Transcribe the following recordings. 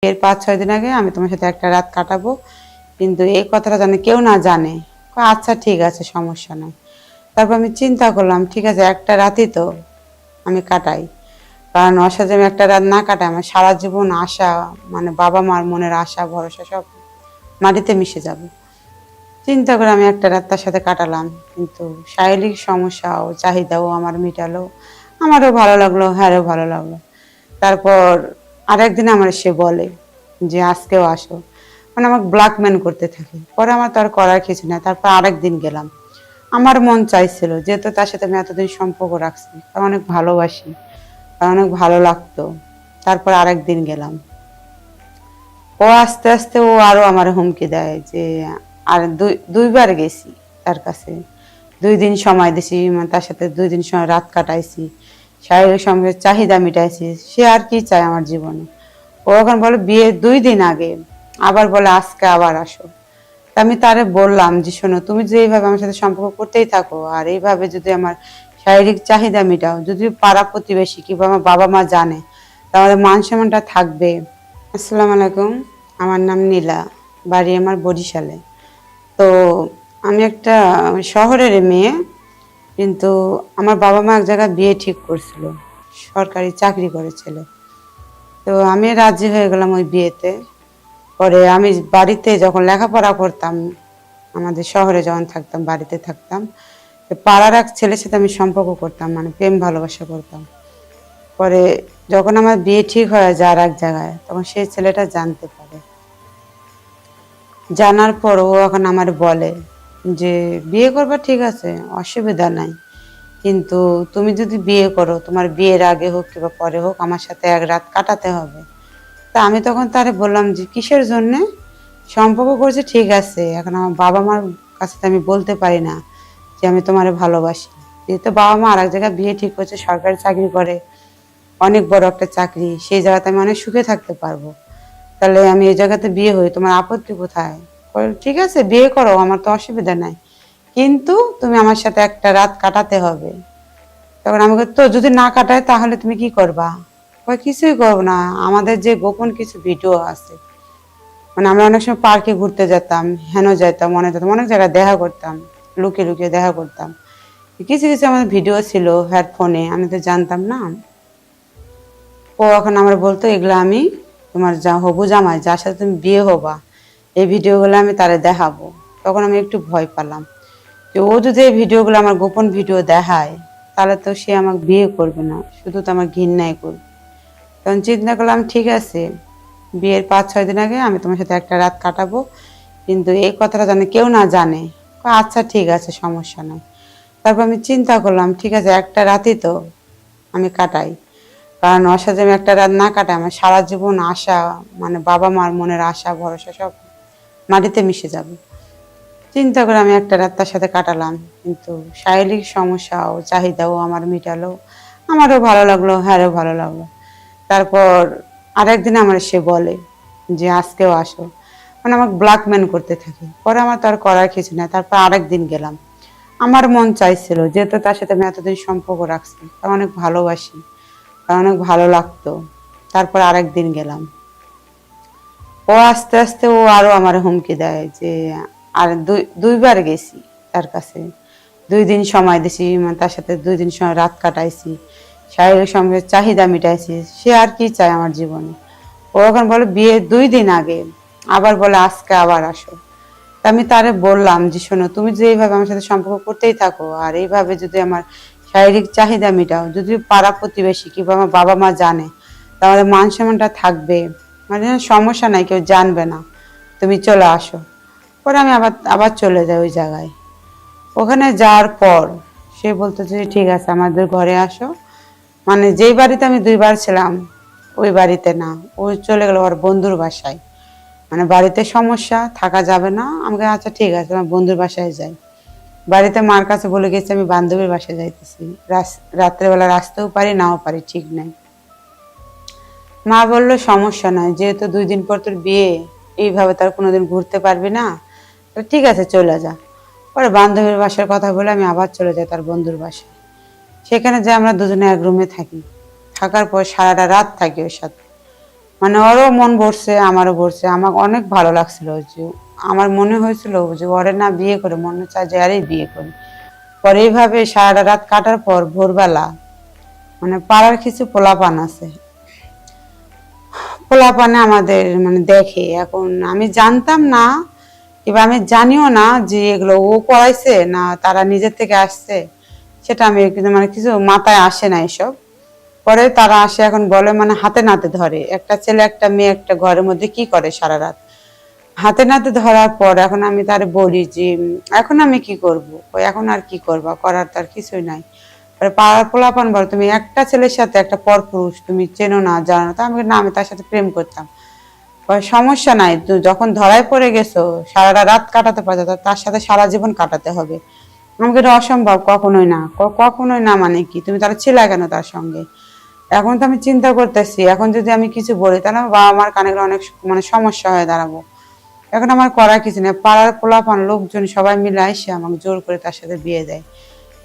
এর ৫-৬ দিন আগে আমি তোমার সাথে একটা রাত কাটাবো, কিন্তু এই কথাটা যেন কেউ না জানে। আচ্ছা ঠিক আছে, সমস্যা নাই। তারপর আমি চিন্তা করলাম, ঠিক আছে একটা রাতই তো আমি কাটাই, কারণ ওর সাথে আমি একটা রাত না কাটাই আমার সারা জীবন আশা, মানে বাবা মার মনের আশা ভরসা সব মাটিতে মিশে যাবে। চিন্তা করে আমি একটা রাত তার সাথে কাটালাম, কিন্তু শারীরিক সমস্যা ও চাহিদাও আমার মিটালো, আমারও ভালো লাগলো, হ্যাঁরও ভালো লাগলো। তারপর আরেকদিন আমার সে বলে যে আজকেও আসো, মানে আমাকে ব্ল্যাকমেল করতে থাকে। পরে আমার তো আর করার কিছু না, তারপর আরেকদিন গেলাম। আমার মন চাইছিল, যেহেতু তার সাথে আমি এতদিন সম্পর্ক রাখছি, কারণ অনেক ভালোবাসি, কারণ অনেক ভালো লাগতো। তারপর আরেকদিন গেলাম। ও আস্তে আস্তে ও আরো আমার হুমকি দেয় যে আর দুইবার গেছি তার কাছে, 2 দিন সময় দিছি, মানে তার সাথে 2 দিন সময় রাত কাটাইছি, শারীরিক সঙ্গে চাহিদা মিটাইছি। সে আর কি চায় আমার জীবনে? ও এখন বলে বিয়ে 2 দিন আগে, আবার বলে আজকে আবার আসো। তা আমি তারে বললাম যে শোনো, তুমি যে এইভাবে আমার সাথে সম্পর্ক করতেই থাকো আর এইভাবে যদি আমার শারীরিক চাহিদা মিটাও, যদি পাড়া প্রতিবেশী কিংবা আমার বাবা মা জানে, তাহলে মান সম্মানটা থাকবে? আসসালামু আলাইকুম, আমার নাম নীলা, বাড়ি আমার বরিশালে। তো আমি একটা শহরের মেয়ে, কিন্তু আমার বাবা মা এক জায়গায় বিয়ে ঠিক করছিল, সরকারি চাকরি করে ছেলে। তো আমি রাজি হয়ে গেলাম ওই বিয়েতে। পরে আমি বাড়িতে যখন লেখাপড়া করতাম, আমাদের শহরে যখন থাকতাম, বাড়িতে থাকতাম, তো পাড়ার এক ছেলের সাথে আমি সম্পর্ক করতাম, মানে প্রেম ভালোবাসা করতাম। পরে যখন আমার বিয়ে ঠিক হয়ে যায় আর এক জায়গায়, তখন সেই ছেলেটা জানতে পারে। জানার পর ও এখন আমার বলে যে বিয়ে করবা ঠিক আছে, অসুবিধা নাই, কিন্তু তুমি যদি বিয়ে করো, তোমার বিয়ের আগে হোক কিংবা পরে হোক, আমার সাথে এক রাত কাটাতে হবে। তা আমি তখন তারে বললাম যে কিসের জন্যে? সম্পর্ক করছে ঠিক আছে, এখন আমার বাবা মার কাছে তো আমি বলতে পারি না যে আমি তোমারে ভালোবাসি। যেহেতু বাবা মা আর এক জায়গায় বিয়ে ঠিক করছে, সরকারি চাকরি করে, অনেক বড় একটা চাকরি, সেই জায়গাতে আমি অনেক সুখে থাকতে পারবো। তাহলে আমি এই জায়গাতে বিয়ে হই, তোমার আপত্তি কোথায়? ঠিক আছে বিয়ে করো, আমার তো অসুবিধা নাই, কিন্তু তুমি আমার সাথে একটা রাত কাটাতে হবে। তখন আমাকে তো যদি না কাটায় তাহলে তুমি কি করবা? কিছুই করবো না, আমাদের যে গোপন কিছু ভিডিও আছে, মানে আমরা অনেক সময় পার্কে ঘুরতে যেতাম, হেন যেতাম, মনে যেতাম, অনেক জায়গায় দেখা করতাম, লুকিয়ে লুকিয়ে দেখা করতাম। কিছু কিছু আমাদের ভিডিও ছিল হেডফোনে, আমি তো জানতাম না। ও এখন আমার বলতো এগুলো আমি তোমার যা হবু জামাই, যার সাথে তুমি বিয়ে হবা, এই ভিডিওগুলো আমি তারে দেখাবো। তখন আমি একটু ভয় পেলাম যে ও যদি এই ভিডিওগুলো আমার গোপন ভিডিও দেখায়, তাহলে তো সে আমাকে বিয়ে করবে না, শুধু তো আমার ঘৃণাই করবে। তখন চিন্তা করলাম ঠিক আছে, বিয়ের ৫-৬ দিন আগে আমি তোমার সাথে একটা রাত কাটাবো, কিন্তু এই কথাটা যেন কেউ না জানে। আচ্ছা ঠিক আছে, সমস্যা নাই। তারপর আমি চিন্তা করলাম, ঠিক আছে একটা রাতই তো আমি কাটাই, কারণ ওর সাথে আমি একটা রাত না কাটাই আমার সারা জীবন আশা, মানে বাবা মার মনের আশা ভরসা সব মাটিতে মিশে যাবে। চিন্তা করে আমি একটা রাত তার সাথে কাটালাম, কিন্তু শারীরিক সমস্যা ও চাহিদাও আমার মিটালো, আমারও ভালো লাগলো, হ্যাঁরও ভালো লাগলো। তারপর আরেকদিন আমার সে বলে যে আজকেও আসো, মানে আমাকে ব্ল্যাকমেল করতে থাকে। পরে আমার তো আর করার কিছু না, তারপর আরেকদিন গেলাম। আমার মন চাইছিল, যেহেতু তার সাথে আমি এতদিন সম্পর্ক রাখছি, কারণ অনেক ভালোবাসি, কারণ অনেক ভালো লাগতো। তারপর আরেকদিন গেলাম। ও আস্তে আস্তে ও আরো আমার হুমকি দেয় যে আর দুইবার গেছি তার কাছে, 2 দিন সময় দিছি, মানে তার সাথে 2 দিন সময় রাত কাটাইছি, শারীরিক সঙ্গে চাহিদা মিটাইছি। সে আর কি চায় আমার জীবনে? ও এখন বলে বিয়ে 2 দিন আগে, আবার বলে আজকে আবার আসো। তা আমি তারে বললাম যে শোনো, তুমি যে এইভাবে আমার সাথে সম্পর্ক করতেই থাকো আর এইভাবে যদি আমার শারীরিক চাহিদা মিটাও, যদি পাড়া প্রতিবেশী কিংবা আমার বাবা মা জানে, তাহলে মান সম্মানটা থাকবে? মানে সমস্যা নাই, কেউ জানবে না, তুমি চলে আসো। পরে আমি আবার আবার চলে যাই ওই জায়গায়। ওখানে যাওয়ার পর সে বলতো যে ঠিক আছে আমাদের ঘরে আসো, মানে যেই বাড়িতে আমি 2বার ছিলাম ওই বাড়িতে না, ও চলে গেল ওর বন্ধুর বাসায়। মানে বাড়িতে সমস্যা, থাকা যাবে না, আমাকে আচ্ছা ঠিক আছে আমার বন্ধুর বাসায় যাই। বাড়িতে মার কাছে বলে গেছি আমি বান্ধবীর বাসায় যাইতেছি, রাত্রেবেলা আসতেও পারি নাও পারি, ঠিক নাই। মা বললো সমস্যা নাই, যেহেতু 2 দিন পর তোর বিয়ে, এইভাবে তার কোনোদিন ঘুরতে পারবি না, তো ঠিক আছে চলে যা। পরে বান্ধবীর বাসার কথা বলে আমি আবার চলে যাই তার বন্ধুর বাসায়। সেখানে যে আমরা দুজনে এক রুমে থাকি, থাকার পর সারাটা রাত থাকি ওর সাথে। মানে ওরও মন ভরছে, আমারও ভরছে। আমার অনেক ভালো লাগছিল যে আমার মনে হয়েছিল যে ওরে না বিয়ে করে মনে চায় যে আরেই বিয়ে করি। পরে এইভাবে সারাটা রাত কাটার পর ভোরবেলা মানে পাড়ার কিছু পোলাপান আছে, পোলাপানে আমাদের মানে দেখে। এখন আমি জানতাম না কিংবা আমি জানিও না যে এগুলো ও করাইছে না তারা নিজের থেকে আসছে, সেটা আমি কিন্তু মানে কিছু মাথায় আসে না এসব। পরে তারা আসে, এখন বলে মানে হাতে নাতে ধরে, একটা ছেলে একটা মেয়ে একটা ঘরের মধ্যে কি করে সারা রাত। হাতে নাতে ধরার পর এখন আমি তার বলি যে এখন আমি কি করব, ওই এখন আর কি করবা, করার তার কিছুই নাই। পরে পাড়ার পোলাপান বলে তুমি একটা ছেলের সাথে একটা পরপুরুষ তুমি চেনো না জানো না। তা আমি বলি, না আমি তার সাথে প্রেম করতাম। পরে সমস্যা নাই, তুই যখন ধরায় পড়ে গেছো সারাটা রাত কাটাতে পারছো, তার সাথে সারা জীবন কাটাতে হবে। আমাকে এটা অসম্ভব, কখনোই না। কখনোই না মানে কি, তুমি তারা ছিল কেন তার সঙ্গে? এখন তো আমি চিন্তা করতেছি, এখন যদি আমি কিছু বলি তাহলে আমার বাবা মার কানে অনেক মানে সমস্যা হয়ে দাঁড়াবো। এখন আমার করার কিছু নেই, পাড়ার পোলাপান লোকজন সবাই মিলে এসে আমাকে জোর করে তার সাথে বিয়ে দেয়।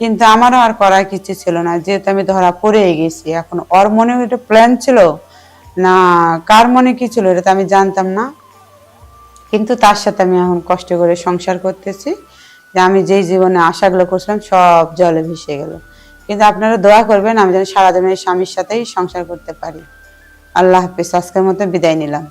কিন্তু আমারও আর করার কিছু ছিল না, যেহেতু আমি ধরা পড়ে গেছি। এখন ওর মনে একটা প্ল্যান ছিল না কার মনে কি ছিল এটা তো আমি জানতাম না। কিন্তু তার সাথে আমি এখন কষ্ট করে সংসার করতেছি, যে আমি যেই জীবনে আশাগুলো করছিলাম সব জলে ভেসে গেল। কিন্তু আপনারা দোয়া করবেন আমি যেন সারাদিন এই স্বামীর সাথেই সংসার করতে পারি। আল্লাহ হাফিজ, আজকের মতো বিদায় নিলাম।